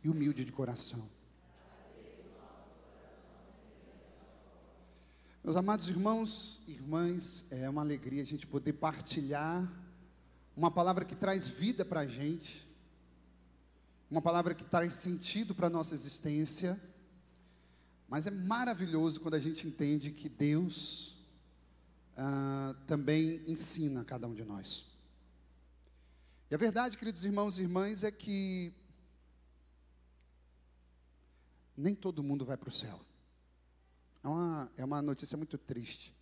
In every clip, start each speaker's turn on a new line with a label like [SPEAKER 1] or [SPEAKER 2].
[SPEAKER 1] e humilde de coração. Meus amados irmãos e irmãs, é uma alegria a gente poder partilhar uma palavra que traz vida para a gente, uma palavra que traz sentido para a nossa existência, mas é maravilhoso quando a gente entende que Deus também ensina a cada um de nós. E a verdade, queridos irmãos e irmãs, é que nem todo mundo vai para o céu. É uma notícia muito triste.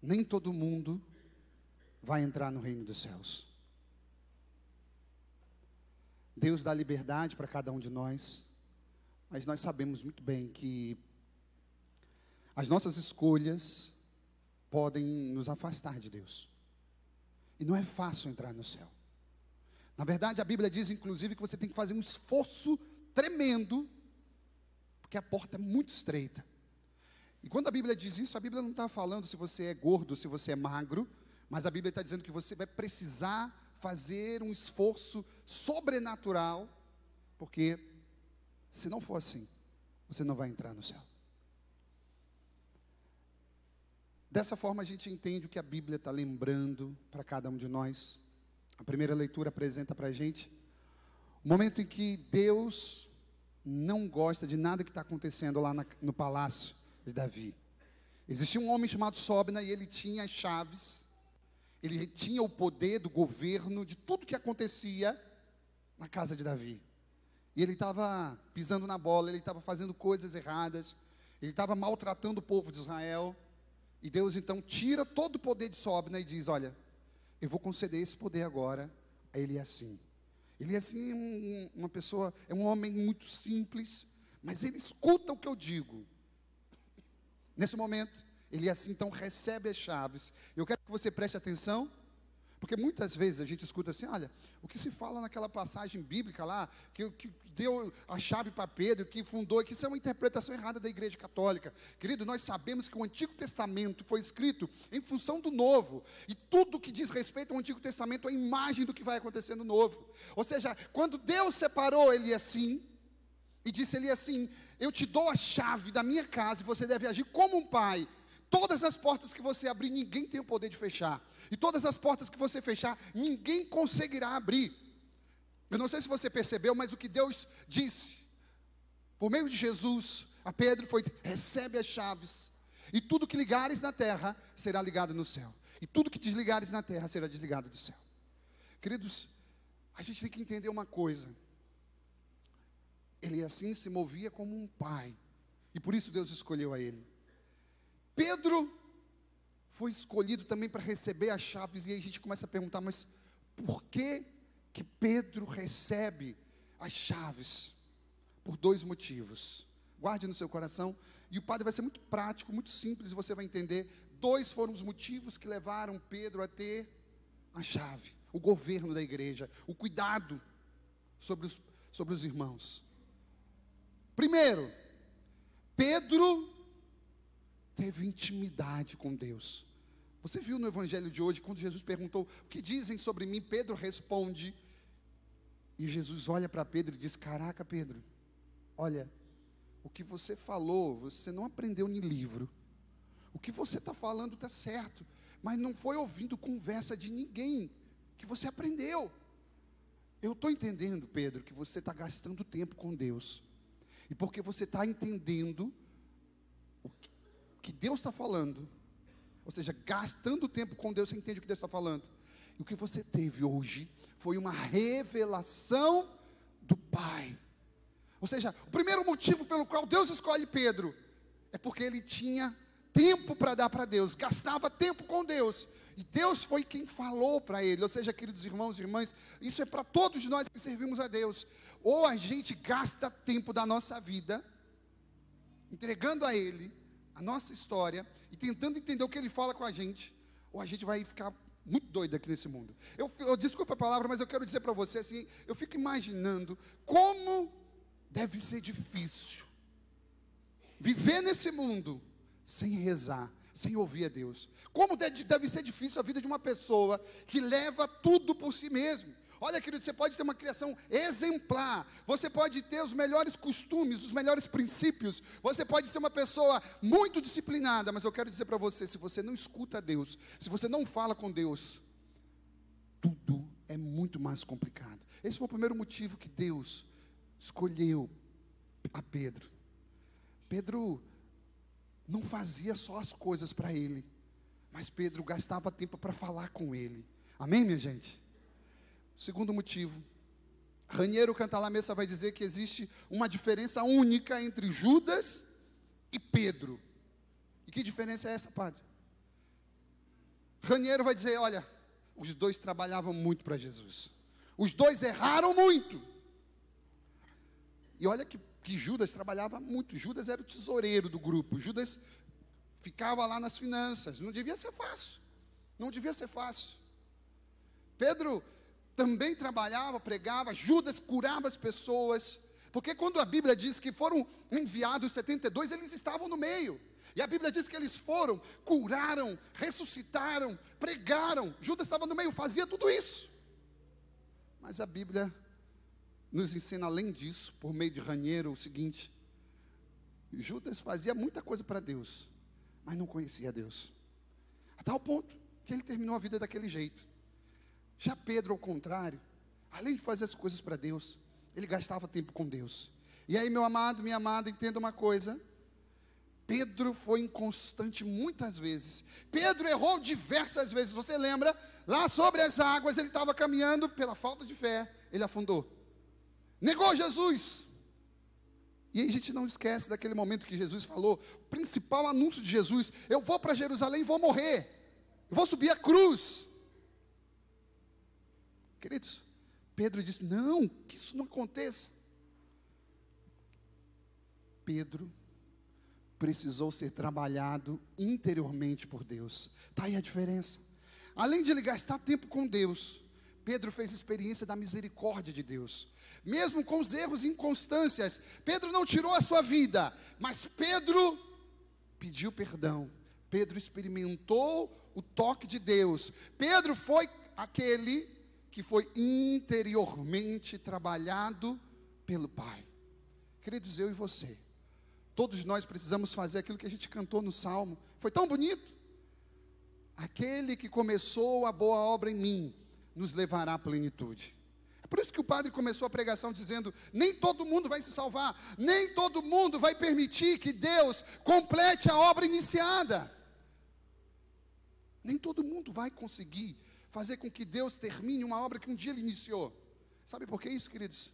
[SPEAKER 1] Nem todo mundo vai entrar no reino dos céus. Deus dá liberdade para cada um de nós, mas nós sabemos muito bem que as nossas escolhas podem nos afastar de Deus. E não é fácil entrar no céu. Na verdade, a Bíblia diz, inclusive, que você tem que fazer um esforço tremendo, porque a porta é muito estreita. E quando a Bíblia diz isso, a Bíblia não está falando se você é gordo, se você é magro, mas a Bíblia está dizendo que você vai precisar fazer um esforço sobrenatural, porque se não for assim, você não vai entrar no céu. Dessa forma a gente entende o que a Bíblia está lembrando para cada um de nós. A primeira leitura apresenta para a gente o momento em que Deus não gosta de nada que está acontecendo lá no palácio de Davi. Existia um homem chamado Sobna e ele tinha as chaves, ele tinha o poder do governo, de tudo que acontecia na casa de Davi. E ele estava pisando na bola, ele estava fazendo coisas erradas, ele estava maltratando o povo de Israel. E Deus então tira todo o poder de Sobna e diz: olha, eu vou conceder esse poder agora a Eliacim. Eliacim é uma pessoa, é um homem muito simples, mas ele escuta o que eu digo. Nesse momento, Eliacim então recebe as chaves. Eu quero que você preste atenção, porque muitas vezes a gente escuta assim: olha, o que se fala naquela passagem bíblica lá, que deu a chave para Pedro, que fundou, que isso é uma interpretação errada da Igreja Católica. Querido, nós sabemos que o Antigo Testamento foi escrito em função do Novo, e tudo que diz respeito ao Antigo Testamento é a imagem do que vai acontecer no Novo. Ou seja, quando Deus separou Eliacim, e disse ele assim: eu te dou a chave da minha casa, e você deve agir como um pai. Todas as portas que você abrir, ninguém tem o poder de fechar. E todas as portas que você fechar, ninguém conseguirá abrir. Eu não sei se você percebeu, mas o que Deus disse, por meio de Jesus, a Pedro foi: recebe as chaves, e tudo que ligares na terra, será ligado no céu. E tudo que desligares na terra, será desligado do céu. Queridos, a gente tem que entender uma coisa. Ele assim se movia como um pai, e por isso Deus escolheu a ele. Pedro foi escolhido também para receber as chaves, e aí a gente começa a perguntar: mas por que Pedro recebe as chaves? Por dois motivos. Guarde no seu coração, e o padre vai ser muito prático, muito simples, e você vai entender. Dois foram os motivos que levaram Pedro a ter a chave: o governo da igreja, o cuidado sobre os irmãos. Primeiro, Pedro teve intimidade com Deus. Você viu no evangelho de hoje, quando Jesus perguntou: o que dizem sobre mim? Pedro responde, e Jesus olha para Pedro e diz: caraca, Pedro, olha, o que você falou, você não aprendeu no livro. O que você está falando está certo, mas não foi ouvindo conversa de ninguém que você aprendeu. Eu estou entendendo, Pedro, que você está gastando tempo com Deus, e porque você está entendendo o que Deus está falando, ou seja, gastando tempo com Deus, você entende o que Deus está falando. E o que você teve hoje foi uma revelação do Pai. Ou seja, o primeiro motivo pelo qual Deus escolhe Pedro é porque ele tinha tempo para dar para Deus, gastava tempo com Deus, e Deus foi quem falou para ele. Ou seja, queridos irmãos e irmãs, isso é para todos nós que servimos a Deus. Ou a gente gasta tempo da nossa vida entregando a Ele a nossa história e tentando entender o que Ele fala com a gente, ou a gente vai ficar muito doido aqui nesse mundo. Eu desculpa a palavra, mas eu quero dizer para você assim, eu fico imaginando como deve ser difícil viver nesse mundo sem rezar, sem ouvir a Deus. Como deve ser difícil a vida de uma pessoa que leva tudo por si mesmo. Olha, querido, você pode ter uma criação exemplar, você pode ter os melhores costumes, os melhores princípios, você pode ser uma pessoa muito disciplinada, mas eu quero dizer para você, se você não escuta Deus, se você não fala com Deus, tudo é muito mais complicado. Esse foi o primeiro motivo que Deus escolheu a Pedro. Pedro não fazia só as coisas para ele, mas Pedro gastava tempo para falar com ele. Amém, minha gente? Segundo motivo, Raniero Cantalamessa vai dizer que existe uma diferença única entre Judas e Pedro. E que diferença é essa, padre? Raniero vai dizer, olha, os dois trabalhavam muito para Jesus. Os dois erraram muito. E olha que Judas trabalhava muito. Judas era o tesoureiro do grupo. Judas ficava lá nas finanças. Não devia ser fácil. Não devia ser fácil. Pedro também trabalhava, pregava. Judas curava as pessoas. Porque quando a Bíblia diz que foram enviados 72, eles estavam no meio. E a Bíblia diz que eles foram, curaram, ressuscitaram, pregaram. Judas estava no meio, fazia tudo isso. Mas a Bíblia nos ensina além disso, por meio de Raniero, o seguinte: Judas fazia muita coisa para Deus, mas não conhecia Deus, a tal ponto que ele terminou a vida daquele jeito. Já Pedro, ao contrário, além de fazer as coisas para Deus, ele gastava tempo com Deus. E aí, meu amado, minha amada, entenda uma coisa: Pedro foi inconstante muitas vezes. Pedro errou diversas vezes. Você lembra? Lá sobre as águas, ele estava caminhando, pela falta de fé, ele afundou. Negou Jesus. E aí a gente não esquece daquele momento que Jesus falou, o principal anúncio de Jesus: eu vou para Jerusalém e vou morrer, eu vou subir a cruz. Queridos, Pedro disse, não, que isso não aconteça. Pedro precisou ser trabalhado interiormente por Deus. Está aí a diferença. Além de ele gastar tempo com Deus, Pedro fez experiência da misericórdia de Deus. Mesmo com os erros e inconstâncias, Pedro não tirou a sua vida, mas Pedro pediu perdão. Pedro experimentou o toque de Deus. Pedro foi aquele que foi interiormente trabalhado pelo Pai. Queridos, eu e você, todos nós precisamos fazer aquilo que a gente cantou no Salmo. Foi tão bonito. Aquele que começou a boa obra em mim, nos levará à plenitude. É por isso que o padre começou a pregação dizendo, nem todo mundo vai se salvar, nem todo mundo vai permitir que Deus complete a obra iniciada. Nem todo mundo vai conseguir fazer com que Deus termine uma obra que um dia Ele iniciou. Sabe por que isso, queridos?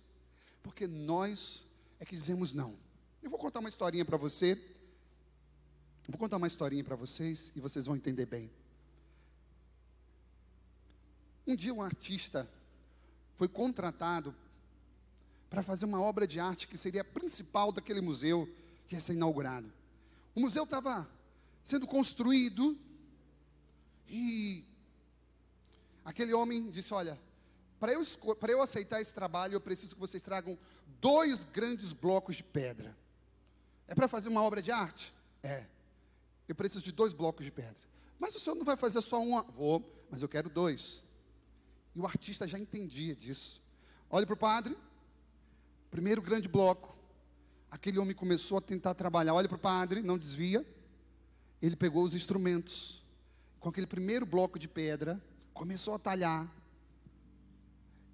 [SPEAKER 1] Porque nós é que dizemos não. Eu vou contar uma historinha para você. Vou contar uma historinha para vocês e vocês vão entender bem. Um dia um artista foi contratado para fazer uma obra de arte que seria a principal daquele museu que ia ser inaugurado. O museu estava sendo construído e aquele homem disse, olha, para eu aceitar esse trabalho, eu preciso que vocês tragam 2 grandes blocos de pedra. É para fazer uma obra de arte? É. Eu preciso de 2 blocos de pedra. Mas o senhor não vai fazer só uma? Vou, mas eu quero 2. E o artista já entendia disso. Olha para o padre. Primeiro grande bloco. Aquele homem começou a tentar trabalhar. Olha para o padre, não desvia. Ele pegou os instrumentos. Com aquele primeiro bloco de pedra, começou a talhar.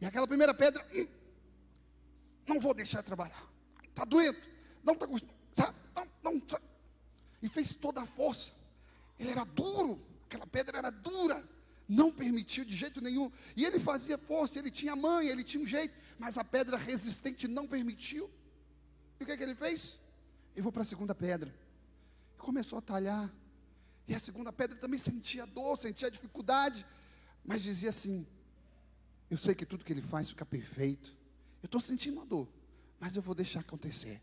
[SPEAKER 1] E aquela primeira pedra, não vou deixar trabalhar. Está doendo. Não está gostando. Não. E fez toda a força. Ele era duro. Aquela pedra era dura. Não permitiu de jeito nenhum. E ele fazia força, ele tinha manha, ele tinha um jeito. Mas a pedra resistente não permitiu. E o que é que ele fez? Eu vou para a segunda pedra. E começou a talhar. E a segunda pedra também sentia dor, sentia dificuldade. Mas dizia assim, eu sei que tudo que ele faz fica perfeito. Eu estou sentindo a dor, mas eu vou deixar acontecer.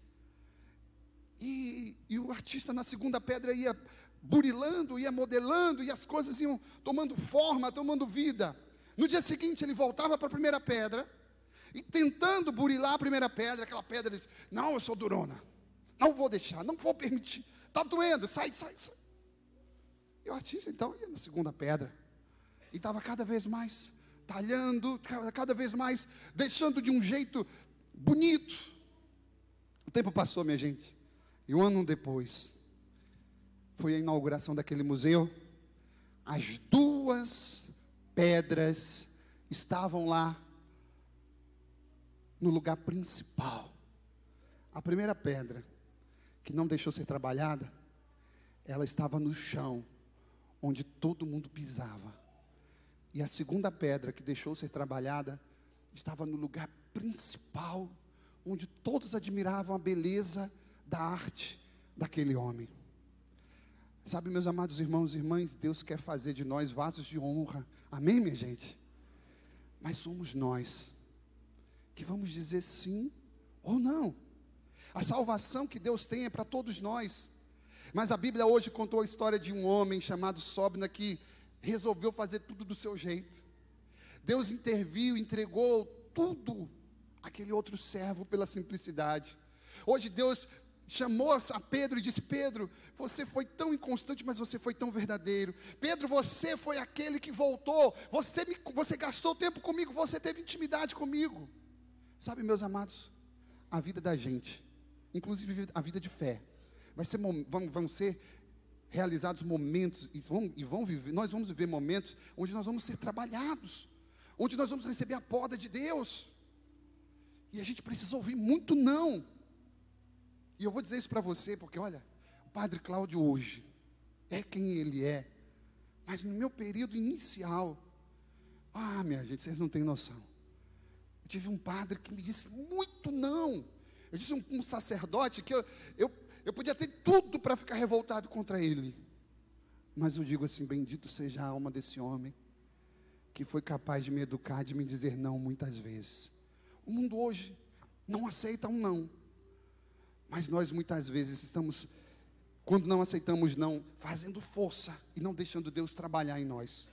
[SPEAKER 1] E o artista na segunda pedra ia burilando, ia modelando, e as coisas iam tomando forma, tomando vida. No dia seguinte ele voltava para a primeira pedra, e tentando burilar a primeira pedra, aquela pedra disse, não, eu sou durona, não vou deixar, não vou permitir, está doendo, sai. E o artista então ia na segunda pedra, e estava cada vez mais talhando, cada vez mais, deixando de um jeito bonito. O tempo passou, minha gente, e um ano depois, foi a inauguração daquele museu. As duas pedras estavam lá, no lugar principal. A primeira pedra, que não deixou ser trabalhada, ela estava no chão, onde todo mundo pisava. E a segunda pedra, que deixou ser trabalhada, estava no lugar principal, onde todos admiravam a beleza da arte daquele homem. Sabe, meus amados irmãos e irmãs, Deus quer fazer de nós vasos de honra. Amém, minha gente? Mas somos nós que vamos dizer sim ou não. A salvação que Deus tem é para todos nós. Mas a Bíblia hoje contou a história de um homem chamado Sobna, que resolveu fazer tudo do seu jeito. Deus interviu, entregou tudo àquele outro servo pela simplicidade. Hoje Deus chamou a Pedro e disse: Pedro, você foi tão inconstante, mas você foi tão verdadeiro. Pedro, você foi aquele que voltou, você gastou tempo comigo, você teve intimidade comigo. Sabe, meus amados, a vida da gente, inclusive a vida de fé, vão ser realizados momentos, nós vamos viver momentos onde nós vamos ser trabalhados, onde nós vamos receber a poda de Deus, e a gente precisa ouvir muito não. E eu vou dizer isso para você, porque olha, o Padre Cláudio hoje é quem ele é, mas no meu período inicial, minha gente, vocês não têm noção. Eu tive um padre que me disse muito não. Eu disse um sacerdote que eu podia ter tudo para ficar revoltado contra ele, mas eu digo assim: bendito seja a alma desse homem, que foi capaz de me educar, de me dizer não muitas vezes. O mundo hoje não aceita um não. Mas nós muitas vezes estamos, quando não aceitamos não, fazendo força e não deixando Deus trabalhar em nós.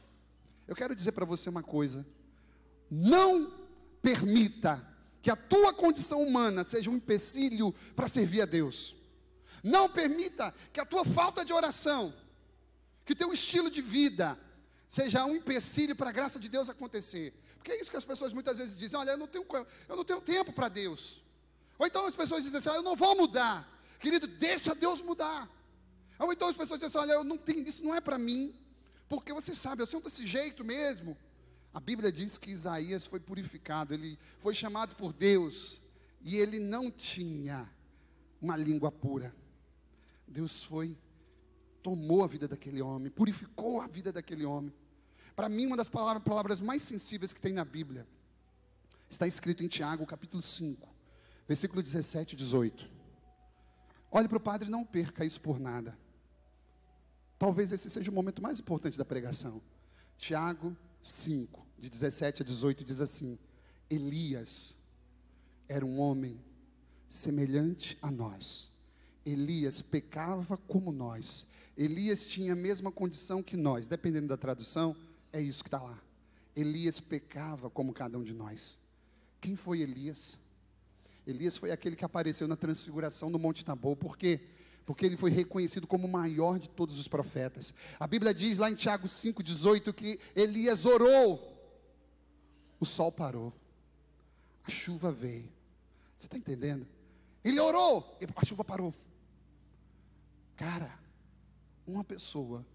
[SPEAKER 1] Eu quero dizer para você uma coisa: não permita que a tua condição humana seja um empecilho para servir a Deus. Não permita que a tua falta de oração, que o teu estilo de vida seja um empecilho para a graça de Deus acontecer. Porque é isso que as pessoas muitas vezes dizem: olha, eu não tenho tempo para Deus. Ou então as pessoas dizem assim: eu não vou mudar. Querido, deixa Deus mudar. Ou então as pessoas dizem assim: olha, eu não tenho, isso não é para mim, porque você sabe, eu sou desse jeito mesmo. A Bíblia diz que Isaías foi purificado, ele foi chamado por Deus, e ele não tinha uma língua pura. Deus tomou a vida daquele homem, purificou a vida daquele homem. Para mim, uma das palavras mais sensíveis que tem na Bíblia, está escrito em Tiago, capítulo 5, versículo 17 e 18. Olhe para o padre, não perca isso por nada. Talvez esse seja o momento mais importante da pregação. Tiago 5, de 17 a 18, diz assim: Elias era um homem semelhante a nós. Elias pecava como nós. Elias tinha a mesma condição que nós. Dependendo da tradução, é isso que está lá. Elias pecava como cada um de nós. Quem foi Elias? Elias foi aquele que apareceu na transfiguração no Monte Tabor. Por quê? Porque ele foi reconhecido como o maior de todos os profetas. A Bíblia diz lá em Tiago 5,18 que Elias orou. O sol parou. A chuva veio. Você está entendendo? Ele orou, a chuva parou. Cara, uma pessoa,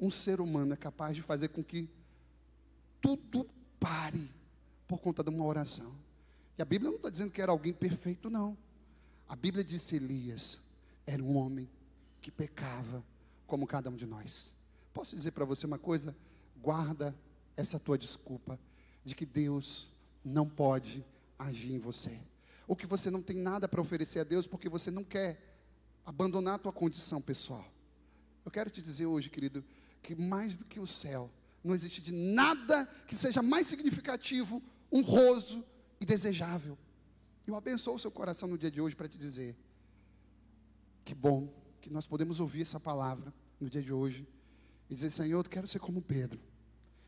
[SPEAKER 1] um ser humano é capaz de fazer com que tudo pare por conta de uma oração. E a Bíblia não está dizendo que era alguém perfeito, não. A Bíblia disse: Elias era um homem que pecava como cada um de nós. Posso dizer para você uma coisa? Guarda essa tua desculpa de que Deus não pode agir em você, ou que você não tem nada para oferecer a Deus porque você não quer abandonar a tua condição pessoal. Eu quero te dizer hoje, querido, que mais do que o céu, não existe de nada que seja mais significativo, honroso e desejável. Eu abençoo o seu coração no dia de hoje para te dizer: que bom que nós podemos ouvir essa palavra no dia de hoje e dizer: Senhor, eu quero ser como Pedro,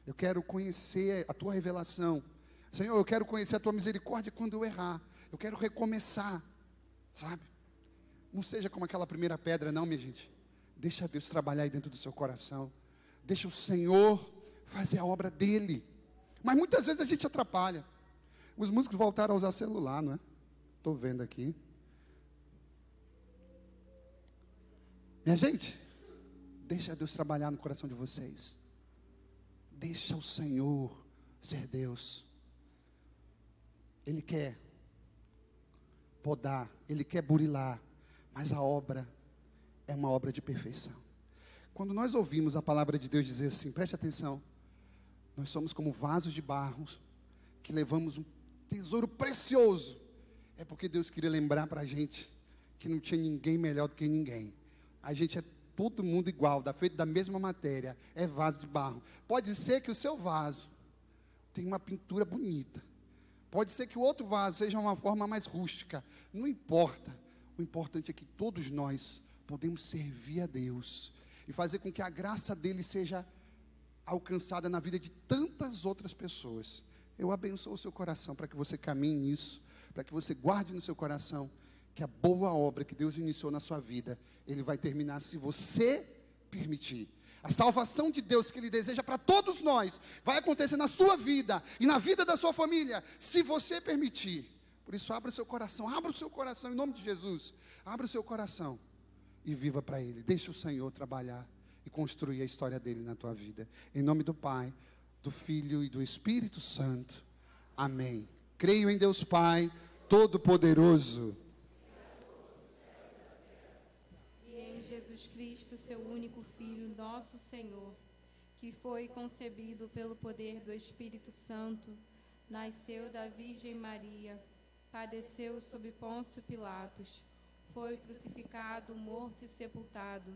[SPEAKER 1] eu quero conhecer a tua revelação. Senhor, eu quero conhecer a tua misericórdia quando eu errar, eu quero recomeçar, sabe? Não seja como aquela primeira pedra, não, minha gente. Deixa Deus trabalhar aí dentro do seu coração. Deixa o Senhor fazer a obra dele. Mas muitas vezes a gente atrapalha. Os músicos voltaram a usar celular, não é? Estou vendo aqui. Minha gente, deixa Deus trabalhar no coração de vocês. Deixa o Senhor ser Deus. Ele quer podar, Ele quer burilar, mas a obra é uma obra de perfeição. Quando nós ouvimos a palavra de Deus dizer assim, preste atenção, nós somos como vasos de barro, que levamos um tesouro precioso, é porque Deus queria lembrar para a gente, que não tinha ninguém melhor do que ninguém. A gente é todo mundo igual, feito da mesma matéria, é vaso de barro. Pode ser que o seu vaso tenha uma pintura bonita, pode ser que o outro vaso seja uma forma mais rústica, não importa, o importante é que todos nós podemos servir a Deus, e fazer com que a graça dele seja alcançada na vida de tantas outras pessoas. Eu abençoo o seu coração, para que você caminhe nisso, para que você guarde no seu coração, que a boa obra que Deus iniciou na sua vida, Ele vai terminar se você permitir. A salvação de Deus que Ele deseja para todos nós, vai acontecer na sua vida, e na vida da sua família, se você permitir. Por isso abra o seu coração em nome de Jesus, abra o seu coração, e viva para Ele, deixa o Senhor trabalhar, e construir a história dEle na tua vida, em nome do Pai, do Filho e do Espírito Santo, amém. Creio em Deus Pai, Todo-Poderoso,
[SPEAKER 2] e em Jesus Cristo, seu único Filho, nosso Senhor, que foi concebido pelo poder do Espírito Santo, nasceu da Virgem Maria, padeceu sob Pôncio Pilatos, foi crucificado, morto e sepultado,